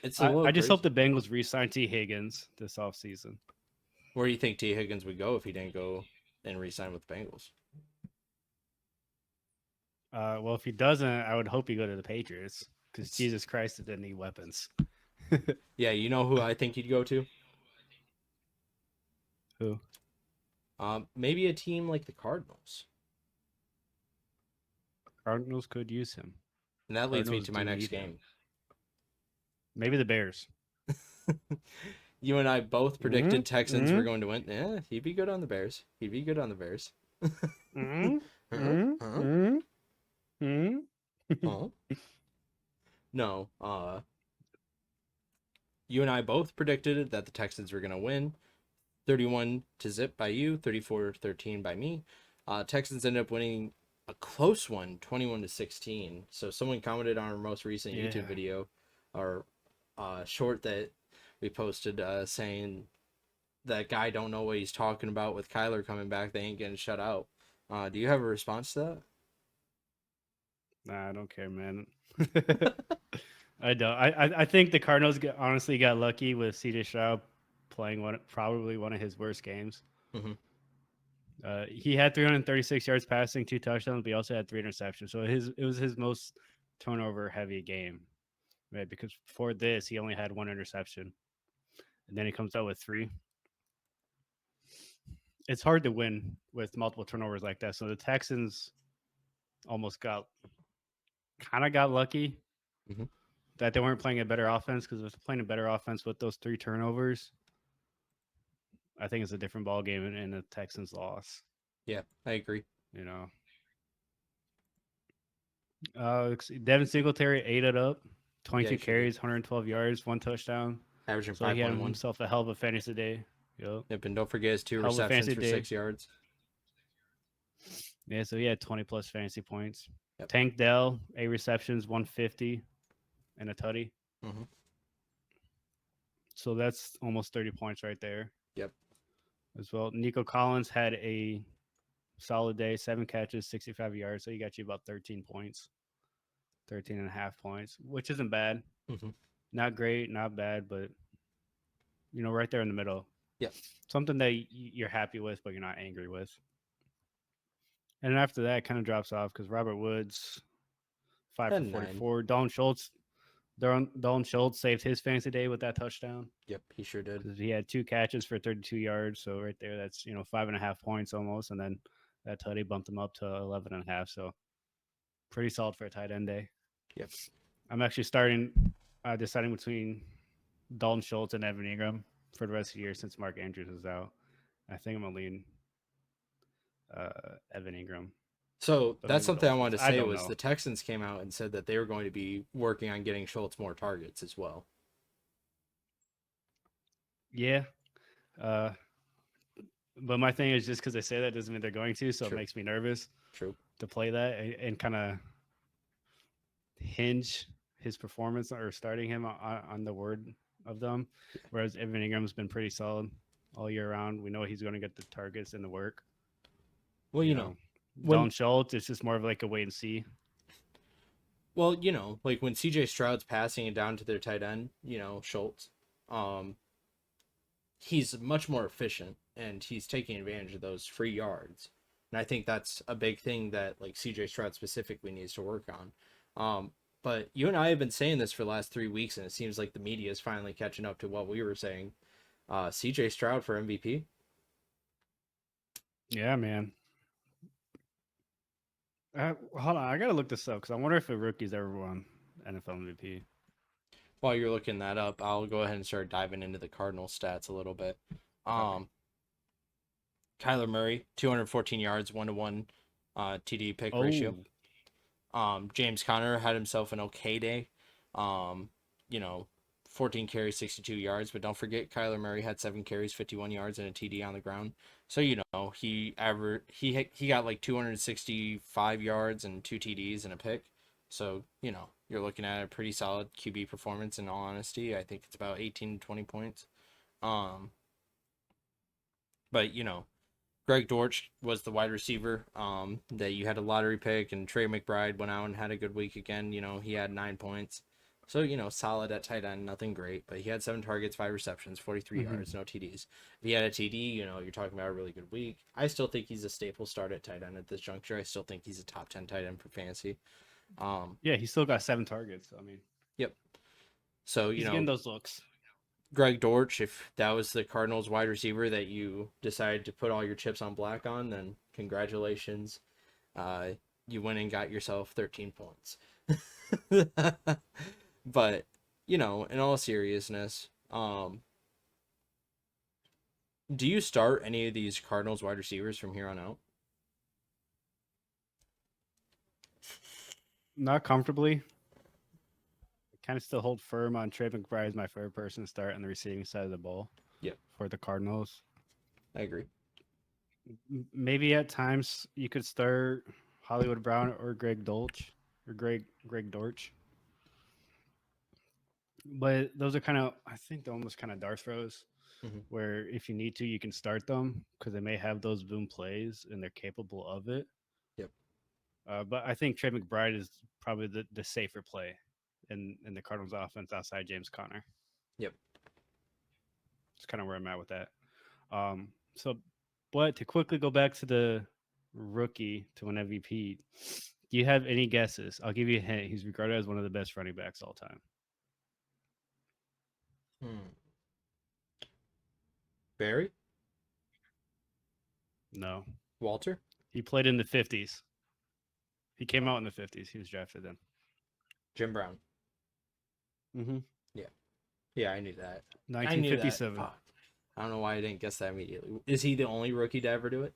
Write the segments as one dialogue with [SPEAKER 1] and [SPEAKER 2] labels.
[SPEAKER 1] It's a little
[SPEAKER 2] I just hope
[SPEAKER 1] crazy.
[SPEAKER 2] the Bengals re-sign T. Higgins this offseason.
[SPEAKER 1] Where do you think T. Higgins would go if he didn't go and re-sign with the Bengals?
[SPEAKER 2] Well, if he doesn't, I would hope he go to the Patriots because
[SPEAKER 1] It's
[SPEAKER 2] Jesus Christ, it didn't need weapons.
[SPEAKER 1] yeah, you know who I think he'd go to?
[SPEAKER 2] Who?
[SPEAKER 1] Maybe a team like the Cardinals.
[SPEAKER 2] Cardinals could use him.
[SPEAKER 1] And that leads me
[SPEAKER 2] Cardinals
[SPEAKER 1] to my
[SPEAKER 2] do
[SPEAKER 1] next
[SPEAKER 2] need him.
[SPEAKER 1] game.
[SPEAKER 2] Maybe the Bears.
[SPEAKER 1] You and I both
[SPEAKER 2] Mm-hmm.
[SPEAKER 1] predicted Texans were
[SPEAKER 2] Mm-hmm.
[SPEAKER 1] going to win. Yeah, he'd be good on the Bears. He'd be good on the Bears.
[SPEAKER 2] Mm-hmm.
[SPEAKER 1] Huh? Huh?
[SPEAKER 2] Mm-hmm. Mm-hmm.
[SPEAKER 1] Huh? No. You and I both predicted that the Texans were going to win. 31 to zip by you, 34-13 by me. Texans ended up winning a close one, 21 to 16. So someone commented on our most recent YouTube
[SPEAKER 2] Yeah.
[SPEAKER 1] video, our short that we posted, saying that guy don't know what he's talking about with Kyler coming back. They ain't getting shut out. Do you have a response to
[SPEAKER 2] Nah, I don't care, man.
[SPEAKER 1] that?
[SPEAKER 2] I don't. I think the Cardinals honestly got lucky with C.J. Stroud playing probably one of his worst games.
[SPEAKER 1] Hmm.
[SPEAKER 2] He had 336 yards passing, 2 touchdowns, but he also had 3 interceptions. So it was his most turnover heavy game, right? Because before this, he only had 1 interception, and then he comes out with three. It's hard to win with multiple turnovers like that. So the Texans almost got lucky
[SPEAKER 1] Hmm.
[SPEAKER 2] that they weren't playing a better offense because if they're playing a better offense with those 3 turnovers, I think it's a different ball game and the Texans loss.
[SPEAKER 1] Yeah, I agree.
[SPEAKER 2] You know, Devin Singletary ate it up,
[SPEAKER 1] Yeah,
[SPEAKER 2] 22
[SPEAKER 1] he sure did.
[SPEAKER 2] carries, 112 yards, 1 touchdown.
[SPEAKER 1] Averaging
[SPEAKER 2] So he had
[SPEAKER 1] 5.1.
[SPEAKER 2] himself a hell of a fantasy day. Yep,
[SPEAKER 1] Yep, and don't forget his two
[SPEAKER 2] hell of a
[SPEAKER 1] receptions
[SPEAKER 2] fantasy
[SPEAKER 1] for
[SPEAKER 2] day.
[SPEAKER 1] 6 yards.
[SPEAKER 2] Yeah, so he had 20 plus fantasy points.
[SPEAKER 1] Yep.
[SPEAKER 2] Tank Dell, 8 receptions, 150, and a tutty.
[SPEAKER 1] Hmm.
[SPEAKER 2] So that's almost 30 points right there
[SPEAKER 1] Yep.
[SPEAKER 2] as well. Nico Collins had a solid day, 7 catches, 65 yards. So he got you about 13 points, 13 and a half points, which isn't bad.
[SPEAKER 1] Hmm.
[SPEAKER 2] Not great, not bad, but right there in the middle.
[SPEAKER 1] Yep.
[SPEAKER 2] Something that you're happy with, but you're not angry with. And after that, it kind of drops off because Robert Woods, five for
[SPEAKER 1] 10-9.
[SPEAKER 2] 44. Dalton Schultz saved his fantasy day with that touchdown
[SPEAKER 1] Yep, he sure did.
[SPEAKER 2] because he had 2 catches for 32 yards. So right there, that's 5.5 points almost, and then that tutty bumped him up to 11 and a half. So pretty solid for a tight end day.
[SPEAKER 1] Yep.
[SPEAKER 2] I'm actually deciding between Dalton Schultz and Evan Ingram for the rest of the year since Mark Andrews is out. I think I'm gonna lean Evan Ingram,
[SPEAKER 1] So
[SPEAKER 2] but
[SPEAKER 1] that's
[SPEAKER 2] maybe
[SPEAKER 1] something I
[SPEAKER 2] Dalton Schultz.
[SPEAKER 1] wanted to
[SPEAKER 2] I
[SPEAKER 1] say
[SPEAKER 2] don't
[SPEAKER 1] was
[SPEAKER 2] know.
[SPEAKER 1] the Texans came out and said that they were going to be working on getting Schultz more targets as well.
[SPEAKER 2] Yeah, uh, but my thing is just because they say that doesn't mean they're going to, so it
[SPEAKER 1] True.
[SPEAKER 2] makes me nervous
[SPEAKER 1] True.
[SPEAKER 2] to play that and kind of hinge his performance or starting him on the word of them.
[SPEAKER 1] Yeah.
[SPEAKER 2] Whereas Evan Ingram's been pretty solid all year round. We know he's going to get the targets and the work.
[SPEAKER 1] Well,
[SPEAKER 2] You know,
[SPEAKER 1] when
[SPEAKER 2] Dalton Schultz, it's just more of like a wait and see.
[SPEAKER 1] like when CJ Stroud's passing it down to their tight end, Schultz, um, he's much more efficient and he's taking advantage of those free yards. And I think that's a big thing that like CJ Stroud specifically needs to work on. But you and I have been saying this for the last 3 weeks, and it seems like the media is finally catching up to what we were saying. CJ Stroud for MVP.
[SPEAKER 2] Yeah, man. Hold on, I gotta look this up because I wonder if a rookie's ever won NFL MVP.
[SPEAKER 1] While you're looking that up, I'll go ahead and start diving into the Cardinal stats a little bit.
[SPEAKER 2] Okay.
[SPEAKER 1] Kyler Murray, 214 yards, 1-to-1 TD pick ratio.
[SPEAKER 2] Oh,
[SPEAKER 1] James Conner had himself an okay day. Um, you know, 14 carries, 62 yards, but don't forget Kyler Murray had 7 carries, 51 yards, and a TD on the ground. So he got like 265 yards and 2 TDs and a pick. So you're looking at a pretty solid QB performance. In all honesty, I think it's about 18 to 20 points. Um, but Greg Dortch was the wide receiver that you had a lottery pick, and Trey McBride went out and had a good week again. He had 9 points. So, solid at tight end, nothing great, but he had 7 targets, 5 receptions, 43
[SPEAKER 2] Hmm.
[SPEAKER 1] yards, no TDs. If he had a TD, you're talking about a really good week. I still think he's a staple start at tight end at this juncture. I still think he's a top 10 tight end for fantasy.
[SPEAKER 2] Yeah, he still got 7 targets. I mean,
[SPEAKER 1] Yep. So,
[SPEAKER 2] he's getting those looks.
[SPEAKER 1] Greg Dortch, if that was the Cardinals wide receiver that you decided to put all your chips on black on, then congratulations. Uh, you went and got yourself 13 points. But, in all seriousness, do you start any of these Cardinals wide receivers from here on out?
[SPEAKER 2] Not comfortably. Kind of still hold firm on Trey McBride as my favorite person to start on the receiving side of the ball
[SPEAKER 1] Yep,
[SPEAKER 2] for the Cardinals.
[SPEAKER 1] I agree.
[SPEAKER 2] Maybe at times you could start Hollywood Brown or Greg Dolch or Greg Dortch. But those are kind of, I think they're almost kind of dart throws
[SPEAKER 1] Hmm.
[SPEAKER 2] where if you need to, you can start them because they may have those boom plays and they're capable of it.
[SPEAKER 1] Yep,
[SPEAKER 2] But I think Trey McBride is probably the safer play in the Cardinals offense outside James Conner.
[SPEAKER 1] yep.
[SPEAKER 2] It's kind of where I'm at with that. So, but to quickly go back to the rookie to win MVP, do you have any guesses? I'll give you a hint. He's regarded as one of the best running backs all time.
[SPEAKER 1] Hmm. Barry?
[SPEAKER 2] No,
[SPEAKER 1] Walter?
[SPEAKER 2] he played in the 50s. He came out in the 50s. He was drafted then.
[SPEAKER 1] Jim Brown.
[SPEAKER 2] Mm-hmm.
[SPEAKER 1] Yeah. Yeah, I knew that. I knew that.
[SPEAKER 2] 1957.
[SPEAKER 1] Fuck. I don't know why I didn't guess that immediately. Is he the only rookie to ever do it?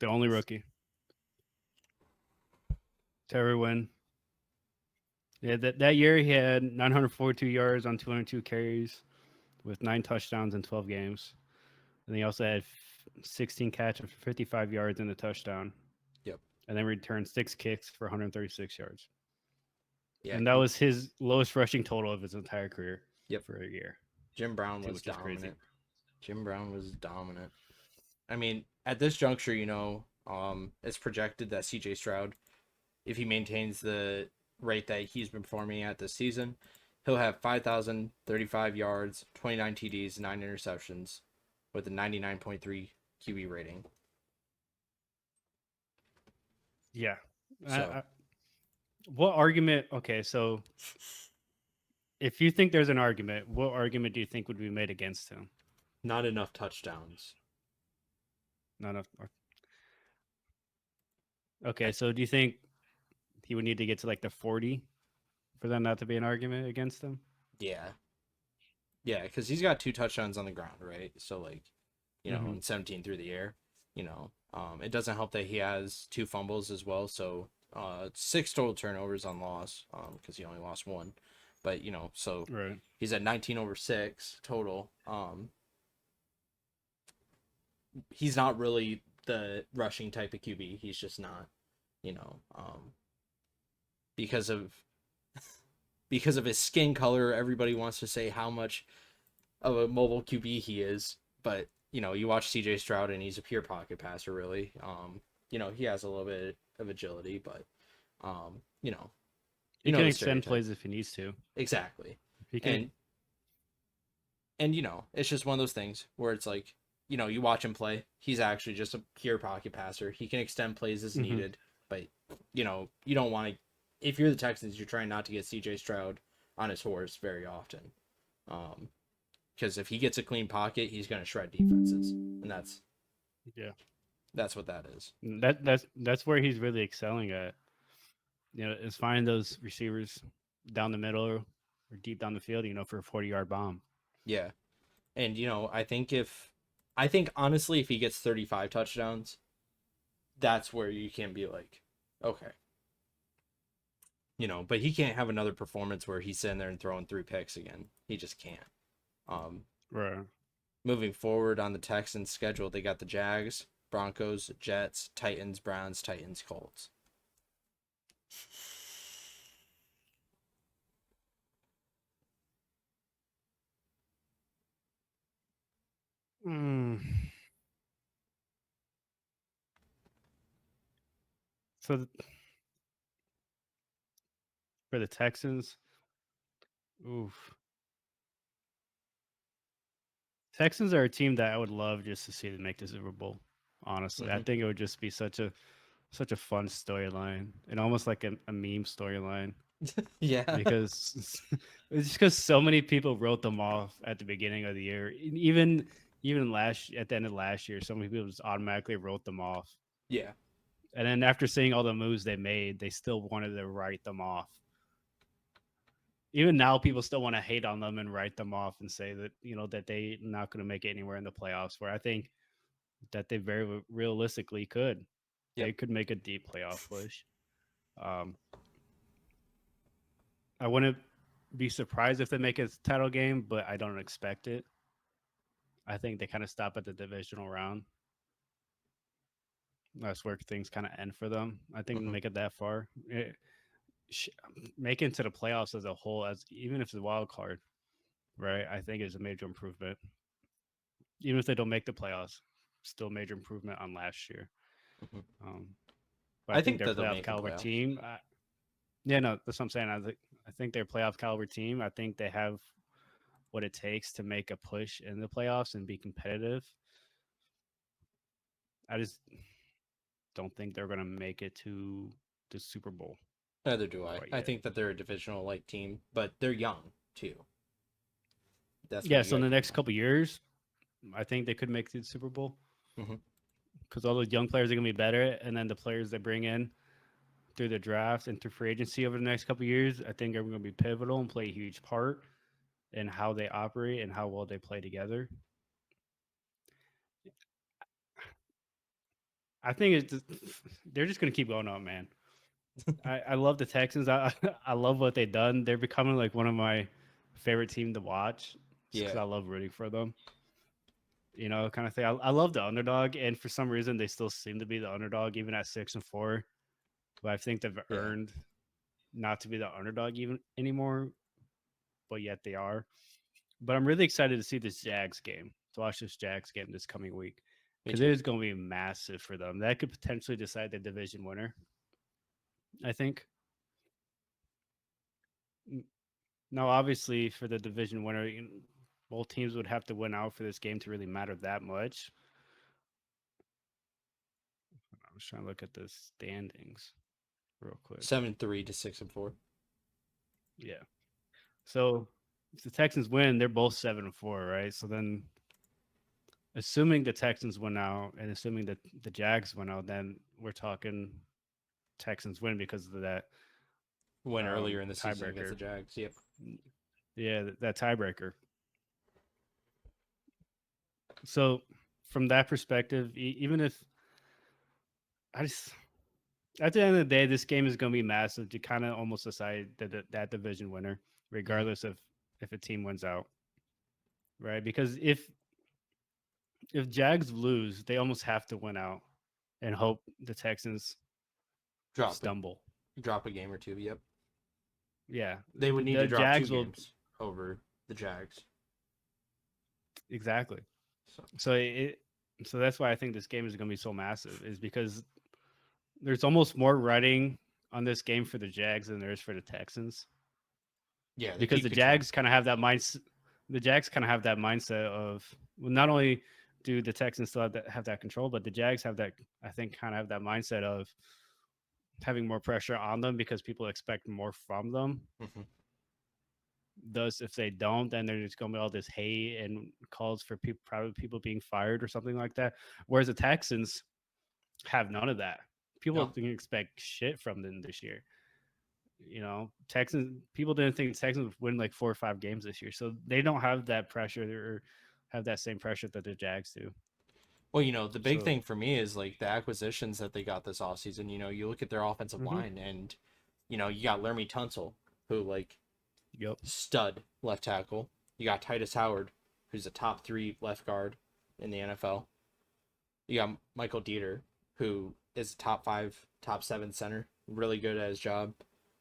[SPEAKER 2] The only rookie. Terry Wynn. Yeah, that year he had 942 yards on 202 carries with 9 touchdowns in 12 games. And he also had 16 catches for 55 yards and a touchdown.
[SPEAKER 1] Yep.
[SPEAKER 2] And then returned 6 kicks for 136 yards.
[SPEAKER 1] Yeah.
[SPEAKER 2] And that was his lowest rushing total of his entire career
[SPEAKER 1] Yep.
[SPEAKER 2] for a year,
[SPEAKER 1] Jim Brown was
[SPEAKER 2] which is crazy.
[SPEAKER 1] dominant. Jim Brown was dominant. I mean, at this juncture, it's projected that CJ Stroud, if he maintains the rate that he's been performing at this season, he'll have 5,035 yards, 29 TDs, 9 interceptions, with a 99.3 QB rating.
[SPEAKER 2] Yeah.
[SPEAKER 1] So,
[SPEAKER 2] What argument? Okay, so if you think there's an argument, what argument do you think would be made against him?
[SPEAKER 1] not enough touchdowns.
[SPEAKER 2] Not enough. Okay,
[SPEAKER 1] I,
[SPEAKER 2] so do you think he would need to get to like the 40 for them not to be an argument against him?
[SPEAKER 1] yeah. Yeah, because he's got 2 touchdowns on the ground, right? So,
[SPEAKER 2] Mm-hmm.
[SPEAKER 1] and 17 through the air. It doesn't help that he has 2 fumbles as well. So 6 total turnovers on loss, because he only lost 1. But so
[SPEAKER 2] Right.
[SPEAKER 1] he's at 19 over 6 total. He's not really the rushing type of QB. He's just not. You know, because of his skin color, everybody wants to say how much of a mobile QB he is, but you watch CJ Stroud and he's a pure pocket passer, really. He has a little bit of agility, but um, you know,
[SPEAKER 2] He can
[SPEAKER 1] the
[SPEAKER 2] extend
[SPEAKER 1] stereotype.
[SPEAKER 2] plays if he needs to.
[SPEAKER 1] Exactly.
[SPEAKER 2] He can.
[SPEAKER 1] And it's just one of those things where it's like, you watch him play, he's actually just a pure pocket passer. He can extend plays as
[SPEAKER 2] Mm-hmm.
[SPEAKER 1] needed, but you don't want to, if you're the Texans, you're trying not to get CJ Stroud on his horse very often. Um, because if he gets a clean pocket, he's going to shred defenses, and
[SPEAKER 2] Yeah.
[SPEAKER 1] that's what that is.
[SPEAKER 2] That's where he's really excelling at. Is finding those receivers down the middle or deep down the field. For a 40-yard bomb.
[SPEAKER 1] Yeah, and I think honestly, if he gets 35 touchdowns, that's where you can be like, okay, but he can't have another performance where he's sitting there and throwing 3 picks again. He just can't. Um,
[SPEAKER 2] Right.
[SPEAKER 1] Moving forward on the Texans schedule, they got the Jags, Broncos, Jets, Titans, Browns, Titans, Colts.
[SPEAKER 2] Mm. So for the Texans, Oof. Texans are a team that I would love just to see them make the Super Bowl. Honestly, I
[SPEAKER 1] Hmm.
[SPEAKER 2] think it would just be such a fun storyline and almost like a meme storyline
[SPEAKER 1] Yeah.
[SPEAKER 2] because it's just because so many people wrote them off at the beginning of the year. Even last at the end of last year, so many people just automatically wrote them off.
[SPEAKER 1] Yeah.
[SPEAKER 2] And then after seeing all the moves they made, they still wanted to write them off. Even now, people still want to hate on them and write them off and say that that they're not going to make it anywhere in the playoffs. Where I think that they very realistically could.
[SPEAKER 1] Yep.
[SPEAKER 2] They could make a deep playoff push. Um, I wouldn't be surprised if they make a title game, but I don't expect it. I think they kind of stop at the divisional round. That's where things kind of end for them. I think
[SPEAKER 1] Hmm.
[SPEAKER 2] make it that far. Sh- make it into the playoffs as a whole, as even if it's a wild card, right? I think is a major improvement. Even if they don't make the playoffs, still major improvement on last year.
[SPEAKER 1] Hmm.
[SPEAKER 2] Um, but I
[SPEAKER 1] I
[SPEAKER 2] think
[SPEAKER 1] think
[SPEAKER 2] their
[SPEAKER 1] that they'll
[SPEAKER 2] playoff
[SPEAKER 1] make the
[SPEAKER 2] caliber
[SPEAKER 1] playoffs.
[SPEAKER 2] team. Yeah, no, that's what I'm saying. I think they're a playoff caliber team. I think they have what it takes to make a push in the playoffs and be competitive. I just don't think they're going to make it to the Super Bowl
[SPEAKER 1] Neither do I.
[SPEAKER 2] quite
[SPEAKER 1] I
[SPEAKER 2] yet.
[SPEAKER 1] think that they're a divisional like team, but they're young too. That's what
[SPEAKER 2] Yeah,
[SPEAKER 1] you
[SPEAKER 2] so
[SPEAKER 1] got
[SPEAKER 2] in
[SPEAKER 1] to
[SPEAKER 2] the
[SPEAKER 1] keep in
[SPEAKER 2] next
[SPEAKER 1] mind.
[SPEAKER 2] couple years, I think they could make the Super Bowl
[SPEAKER 1] Hmm.
[SPEAKER 2] because all the young players are going to be better, and then the players they bring in through the draft and through free agency over the next couple years, I think are going to be pivotal and play a huge part in how they operate and how well they play together. I think they're just going to keep going on, man. I love the Texans. I love what they've done. They're becoming like one of my favorite team to watch just because
[SPEAKER 1] Yeah.
[SPEAKER 2] I love rooting for them. Kind of thing. I love the underdog, and for some reason, they still seem to be the underdog even at 6-4. But I think they've
[SPEAKER 1] Yeah.
[SPEAKER 2] earned not to be the underdog even anymore, but yet they are. But I'm really excited to see this Jags game, to watch this Jags game this coming week,
[SPEAKER 1] Me
[SPEAKER 2] because it
[SPEAKER 1] too.
[SPEAKER 2] is going to be massive for them. That could potentially decide the division winner. I think. Now, obviously, for the division winner, both teams would have to win out for this game to really matter that much. I was trying to look at the standings real quick.
[SPEAKER 1] 7-3 to 6-4.
[SPEAKER 2] Yeah. So if the Texans win, they're both 7-4, right? So then, assuming the Texans win out and assuming that the Jags win out, then we're talking Texans win because of that
[SPEAKER 1] Went earlier in the season against the
[SPEAKER 2] tiebreaker.
[SPEAKER 1] Jags. Yep.
[SPEAKER 2] Yeah, that tiebreaker. So from that perspective, even if I just at the end of the day, this game is going to be massive to kind of almost decide that division winner,
[SPEAKER 1] Hmm.
[SPEAKER 2] regardless of if a team wins out, right? Because if Jags lose, they almost have to win out and hope the Texans
[SPEAKER 1] Drop a
[SPEAKER 2] stumble.
[SPEAKER 1] drop a game or two. Yep.
[SPEAKER 2] Yeah,
[SPEAKER 1] They would need to
[SPEAKER 2] the
[SPEAKER 1] drop two
[SPEAKER 2] Jags will
[SPEAKER 1] games over the Jags.
[SPEAKER 2] exactly.
[SPEAKER 1] So
[SPEAKER 2] So that's why I think this game is going to be so massive, is because there's almost more writing on this game for the Jags than there is for the Texans.
[SPEAKER 1] yeah, they
[SPEAKER 2] Because
[SPEAKER 1] keep
[SPEAKER 2] the
[SPEAKER 1] control.
[SPEAKER 2] Jags kind of have that mindset. The Jags kind of have that mindset of, well, not only do the Texans still have that control, but the Jags have that, I think, kind of have that mindset of having more pressure on them because people expect more from them.
[SPEAKER 1] Hmm.
[SPEAKER 2] Thus, if they don't, then there's going to be all this hate and calls for private people being fired or something like that. Whereas the Texans have none of that. People
[SPEAKER 1] No.
[SPEAKER 2] didn't expect shit from them this year. Texans people didn't think the Texans would win like 4 or 5 games this year, so they don't have that pressure or have that same pressure that the Jags do.
[SPEAKER 1] Well, the big
[SPEAKER 2] So,
[SPEAKER 1] thing for me is like the acquisitions that they got this offseason. You look at their offensive
[SPEAKER 2] mm-hmm.
[SPEAKER 1] line and, you got Lermy Tunsil, who, like,
[SPEAKER 2] Yep.
[SPEAKER 1] stud left tackle. You got Titus Howard, who's a top 3 left guard in the NFL. You got Michael Dieter, who is a top 5, top 7 center, really good at his job.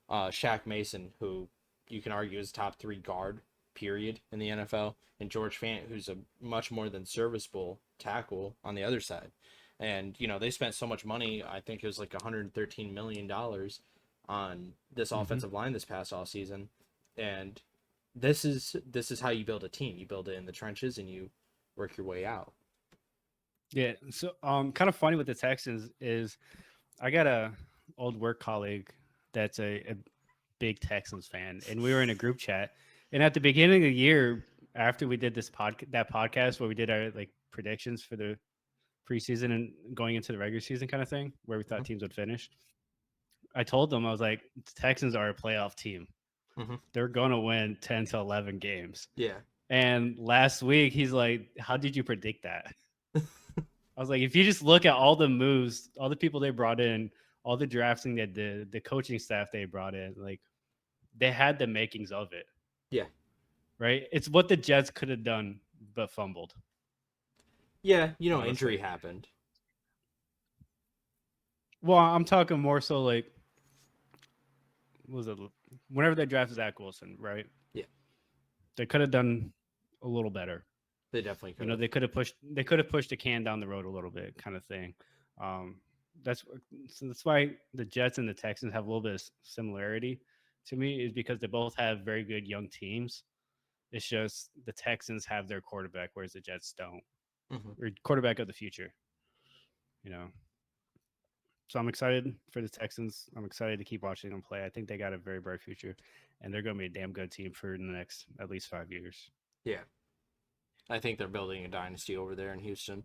[SPEAKER 1] Shaq Mason, who you can argue is top 3 guard, period, in the NFL. And George Fant, who's a much more than serviceable tackle on the other side. And, they spent so much money. I think it was like $113 million on this
[SPEAKER 2] Mm-hmm.
[SPEAKER 1] offensive line this past off season. And this is how you build a team. You build it in the trenches and you work your way out.
[SPEAKER 2] Yeah. So kind of funny with the Texans is I got a old work colleague that's a big Texans fan, and we were in a group chat. And at the beginning of the year, after we did that podcast where we did our like predictions for the preseason and going into the regular season kind of thing, where we thought
[SPEAKER 1] Mhm.
[SPEAKER 2] teams would finish, I told them I was like, the Texans are a playoff team.
[SPEAKER 1] Mhm.
[SPEAKER 2] They're gonna win 10 to 11 games.
[SPEAKER 1] Yeah.
[SPEAKER 2] And last week he's like, "How did you predict that?" I was like, "If you just look at all the moves, all the people they brought in, all the drafting they did, the coaching staff they brought in, like they had the makings of it,
[SPEAKER 1] Yeah.
[SPEAKER 2] right? It's what the Jets could have done, but fumbled.
[SPEAKER 1] Yeah, injury
[SPEAKER 2] Honestly,
[SPEAKER 1] happened.
[SPEAKER 2] well, I'm talking more so like, what was it whenever they drafted Zach Wilson, right?
[SPEAKER 1] Yeah.
[SPEAKER 2] They could have done a little better.
[SPEAKER 1] They definitely
[SPEAKER 2] You
[SPEAKER 1] could
[SPEAKER 2] know,
[SPEAKER 1] have.
[SPEAKER 2] they could have pushed the can down the road a little bit, kind of thing. Um, that's so that's why the Jets and the Texans have a little bit of similarity to me, is because they both have very good young teams. It's just the Texans have their quarterback, whereas the Jets don't,
[SPEAKER 1] Mhm.
[SPEAKER 2] or quarterback of the future. You know, so I'm excited for the Texans. I'm excited to keep watching them play. I think they got a very bright future, and they're going to be a damn good team for the next at least 5 years.
[SPEAKER 1] Yeah. I think they're building a dynasty over there in Houston.